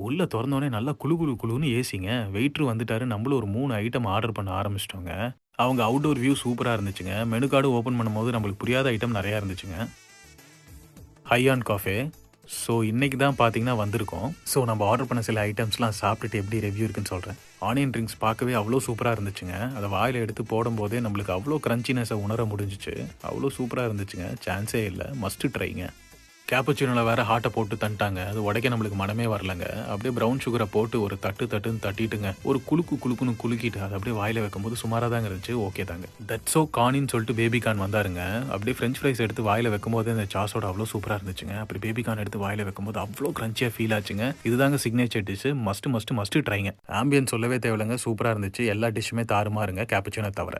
உள்ள தொறந்தோனே நல்லா குளு குளு குளுன்னு ஏசிங்க. வெயிட்டர் வந்துட்டாரு. நம்மளும் ஒரு 3 ஐட்டம் ஆர்டர் பண்ண ஆரம்பிச்சுட்டோங்க. அவங்க அவுட்டோர் வியூ சூப்பரா இருந்துச்சுங்க. மெனு கார்டு ஓப்பன் பண்ணும்போது நம்மளுக்கு புரியாத ஐட்டம் நெறையா இருந்துச்சுங்க. ஹையான் காஃபே. ஸோ இன்னைக்கு தான் பார்த்தீங்கன்னா வந்திருக்கோம். ஸோ நம்ம ஆர்டர் பண்ண சில ஐட்டம்ஸ்லாம் சாப்பிட்டுட்டு எப்படி ரிவ்யூ இருக்குன்னு சொல்றேன். ஆனியன் ட்ரிங்க்ஸ் பார்க்கவே அவ்வளோ சூப்பரா இருந்துச்சுங்க. அத வாயில எடுத்து போடும்போதே நம்மளுக்கு அவ்வளோ கிரன்ச்சினஸ உணர முடிஞ்சுச்சு. அவ்வளோ சூப்பரா இருந்துச்சுங்க. சான்ஸே இல்ல. மஸ்ட் ட்ரைங்க. கேப்புச்சினோல வேற ஹாட்ட போட்டு தந்துட்டாங்க. அது உடைக்க நம்மளுக்கு மனமே வரலங்க. அப்படியே ப்ரவுன் சுகர போட்டு ஒரு தட்டுன்னு தட்டிட்டுங்க. ஒரு குலுக்குன்னு குலுக்கிட்டு அத அப்படியே வாயில வைக்கும்போது சுமாரா தாங்க இருந்துச்சு. ஓகே தாங்க. தட்ஸ் சோ கார்னின்னு சொல்லிட்டு பேபி கார்ன் வந்தாருங்க. அப்படியே ஃப்ரெஞ்ச் ஃப்ரைஸ் எடுத்து வாயில வைக்கும்போது அந்த சாஸோட அவ்வளோ சூப்பரா இருந்துச்சுங்க. அப்படி பேபி கார்ன் எடுத்து வாயில வைக்கும்போது அவ்வளோ கிரன்ச்சியா ஃபீல் ஆச்சுங்க. இதுதாங்க சிக்னேச்சர் டிஷ். மஸ்ட் ட்ரைங்க. ஆம்பியன்ஸ் சொல்லவே தேவையில்லங்க. சூப்பரா இருந்துச்சு. எல்லா டிஷ்ஷுமே தாறுமாறுங்க. கேப்புச்சினோ தவிர.